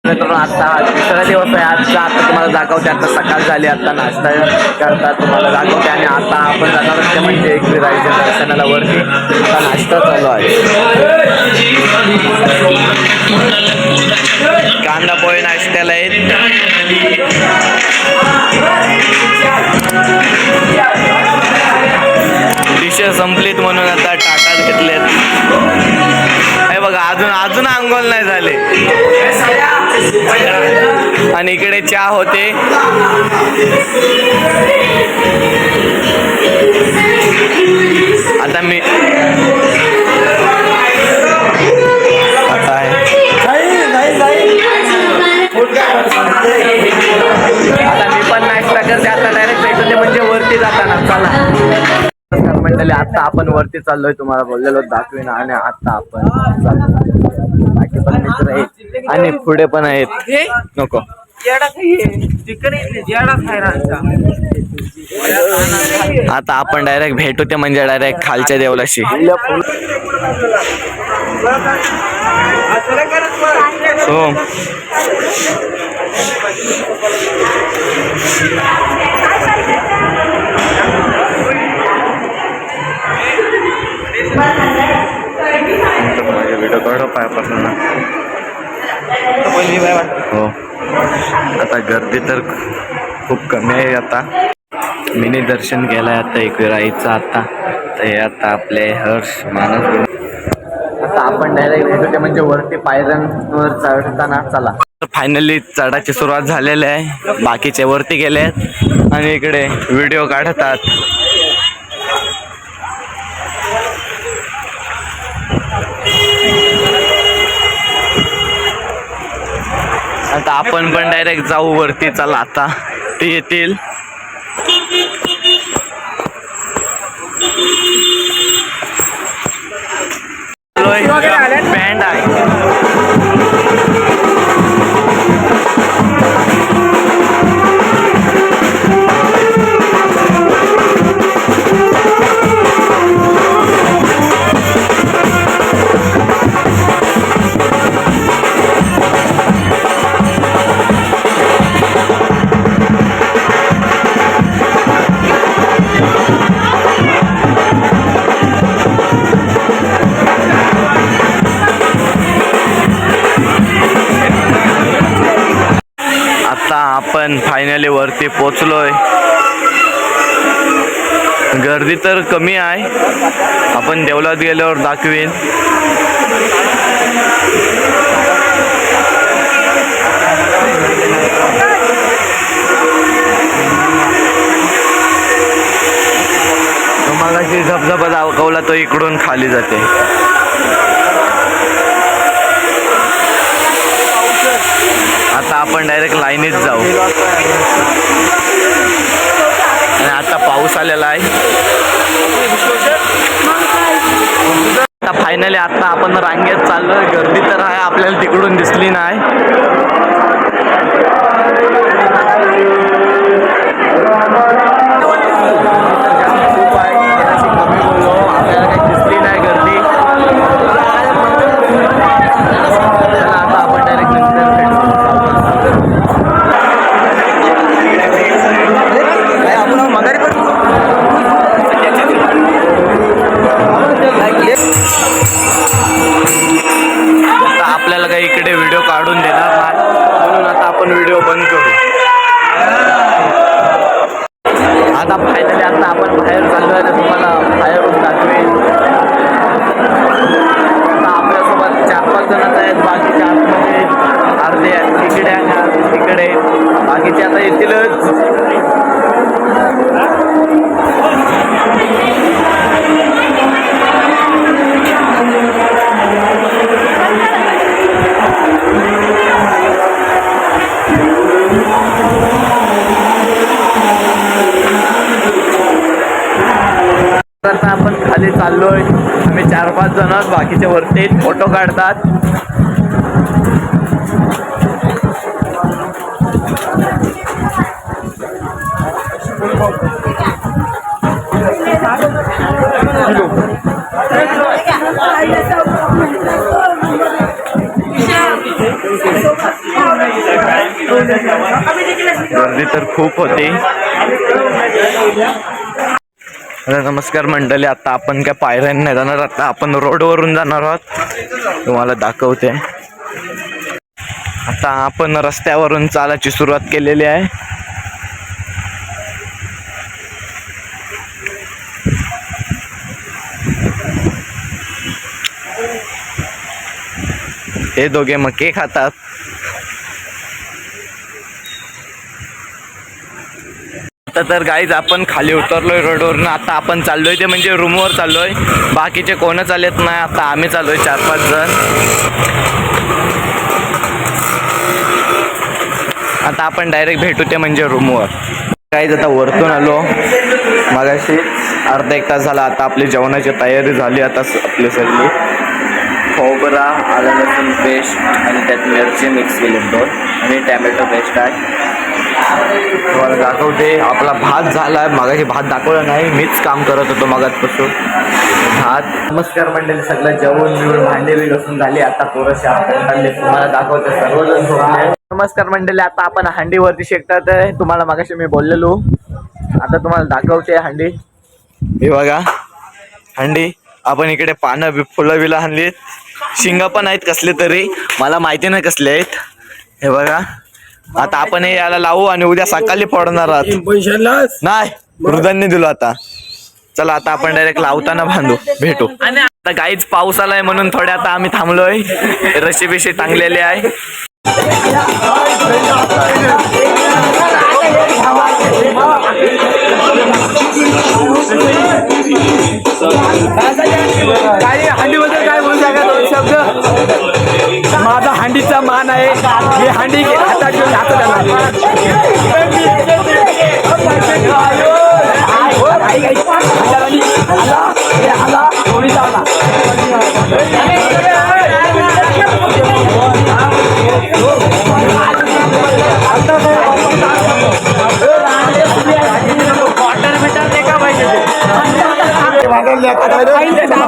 तर आता तिसरा दिवस आहे आजचा. आता तुम्हाला दाखवते. आता सकाळ झाली. आता नाश्ता करता तुम्हाला दाखवते. आणि आता आपण जाणार ते म्हणजे एकविराईच्या दर्शनाला वरती. आता नाश्ता चालू आहे. कांदा पोहे नाश्त्याला आहेत. डिशेस संपलीत म्हणून आता टाटात घेतलेत. हे बघा अजून अंघोळ नाही झाले. आणि इकडे चहा होते. आता मी पण नाश्ता करते. आता डायरेक्ट भेटून म्हणजे वरती जाताना. चला मंडळी, आता आपण वरती चाललोय. तुम्हाला बोललेलो दाखवीन. आणि आता आपण चाललो. बाकी पण मित्र आहेत आणि पुढे पण आहेत. नको आता आपण डायरेक्ट भेटू ते म्हणजे डायरेक्ट खालच्या देवलाशी. सो माझे व्हिडिओ काढो पायापासून. हो आता गर्दी तर खूप कमी आहे. आता मिनी दर्शन केलंय आता एकविराईचं. आता ते आता आपले हर्ष मानस. आता आपण डायरेक्ट भेटू ते म्हणजे वरती पायऱ्यांवर चढताना. चला फायनली चढायची सुरुवात झालेली आहे. बाकीचे वरती गेले आहेत आणि इकडे व्हिडिओ काढतात. आता आपण पण डायरेक्ट जाऊ वरती. चला आता ते येतील. बँड आहे. आपण फायनली वरती पोचलोय. गर्दी तर कमी आहे. आपण देवळात गेल्यावर दाखवेन. तुम्हाला जी धबधबा दाखवला तो इकडून खाली जाते. आता आपण डायरेक्ट लाईनीत जाऊ. आणि आता पाऊस आलेला आहे. आता फायनली आता आपण रांगेत चाललोय. गर्दी तर आहे. आपल्याला तिकडून दिसली नाही. खूप आहे. कमी बोललो. आपल्याला काही दिसली नाही गर्दी. आता आपण डायरेक्ट आपल्याला काही इकडे व्हिडिओ काढून देणार नाही म्हणून आता आपण व्हिडिओ बंद करू. आता फायनली आता आपण बाहेर चाललोय. तर तुम्हाला बाहेरून दाखवेन. आता आपल्यासोबत 4-5 जणच आहेत. बाकीचे आतमध्ये अर्धे इकडे आणि तिकडे. बाकीचे आता येतीलच. आता आपण खाली चाललोय. आम्ही 4-5 जण. बाकीचे वरती फोटो काढतात. गर्दी तर खूप होती. नमस्कार मंडळी, आता आपण काय पायऱ्यांनी नाही जाणार, आता आपण रोडवरून जाणार आहोत. तुम्हाला दाखवते. आता आपण रस्त्यावरून चालायची सुरुवात केलेली आहे. हे दोघे मके खातात. आता तर गाईज आपण खाली उतरलोय रोडवरून. आता आपण चाललोय ते म्हणजे रूमवर चाललोय. बाकीचे कोण चालत नाही. आता आम्ही चाललोय 4-5 जण. आता आपण डायरेक्ट भेटू ते म्हणजे रूमवर. गाईज आता वरतून आलो मगाशी, अर्धा 1 तास झाला. आता आपली जेवणाची तयारी झाली. आता आपली सगळी खोबरा, आलं लसूण पेस्ट आणि त्यात मिरची मिक्स केली 2 आणि टॅमॅटो पेस्ट आहे. तुम्हाला दाखवते. आपला भात झाला आहे. मगाशी भात दाखवला नाही, मीच काम करत होतो मगाचपासून भात. नमस्कार मंडळी, सगळं जेवण बिवून भांडे बी घासून झाली. आता पोरं आणले, तुम्हाला दाखवते. सर्वजण झोपले. नमस्कार मंडळी, आता आपण हंडीवरती शेकतात आहे. तुम्हाला मगाशी मी बोललेलो, आता तुम्हाला दाखवते हंडी. हे बघा हंडी. आपण इकडे पानं फुलं बिलं आणलीत. शिंगा पण आहेत कसले तरी, मला माहिती नाही कसले आहेत. हे बघा. आता आपण हे याला लावू आणि उद्या सकाळी फोडणार आहात. नाही, वृद्धांनी दिलो. आता चला, आता आपण डायरेक्ट लावताना बांधू भेटू. आणि आता गाईच पाऊस आलाय म्हणून थोडे आता आम्ही थांबलोय. रशी बिशी टांगलेले आहे. काही हंडीबद्दल काय बोलू शकत 2 शब्द. माझा हंडीचा मान आहे. ही हंडी हातात घेऊन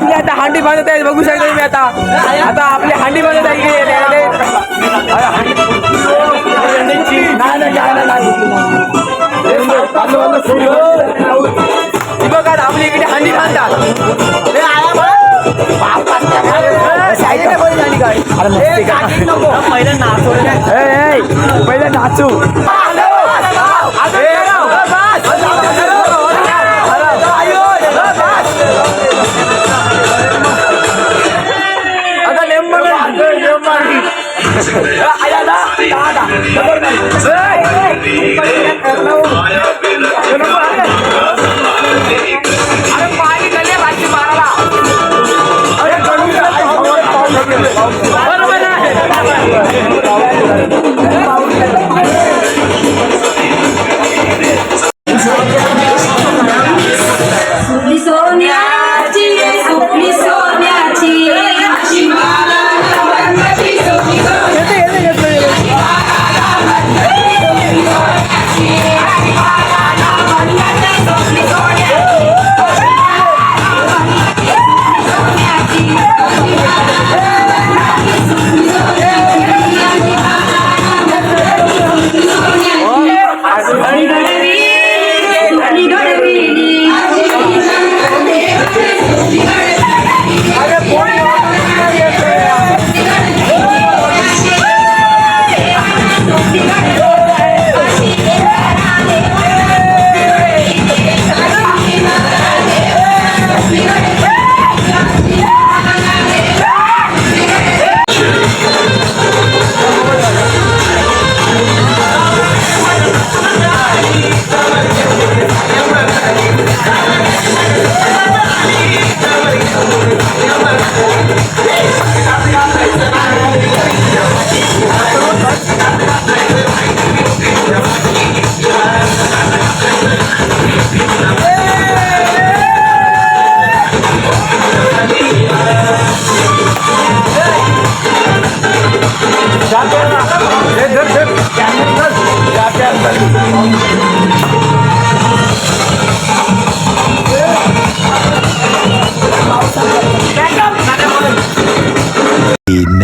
आता हंडी बांधत आहे, बघू शकता तुम्ही. आता आपली हंडी बांधत आहे. बघा आपली इकडे हंडी बांधतात. पहिलं नाचू.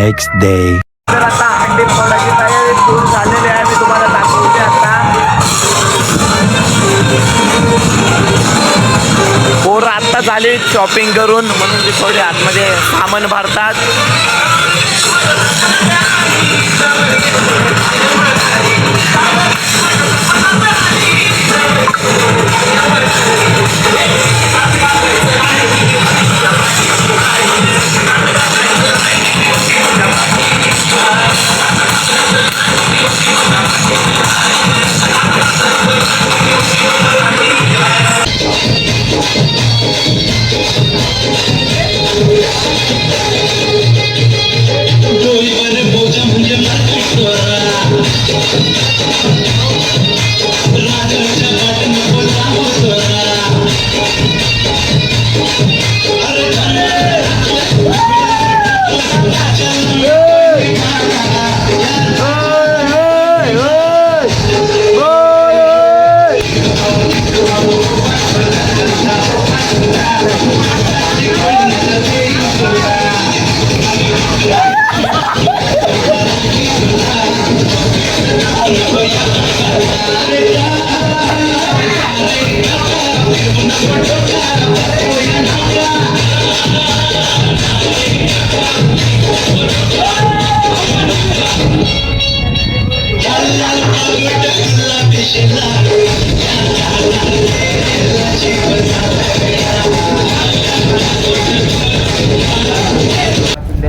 next day. तर आता हंडी फोडायची तयारी सुरू झालेली आहे. मी तुम्हाला आली शॉपिंग करून, म्हणून ते थोडे आतमध्ये सामान भरतात.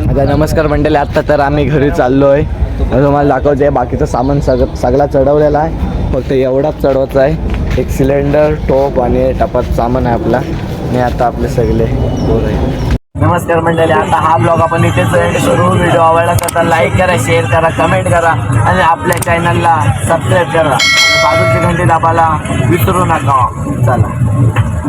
आता नमस्कार मंडळी, आत्ता तर आम्ही घरी चाललो आहे. तुम्हाला दाखवते आहे बाकीचं सामान सगळा चढवलेला आहे, फक्त एवढाच चढवायचा आहे. एक सिलेंडर, टोप आणि टपात सामान आहे आपला. आणि आता आपले सगळे बोर आहे. नमस्कार मंडळी, आता हा ब्लॉग आपण इथेच एंड करू. व्हिडिओ आवडला तर लाईक करा, शेअर करा, कमेंट करा आणि आपल्या चॅनलला सबस्क्राईब करा. बाजूची घंटी दाबायला विसरू नका. चला.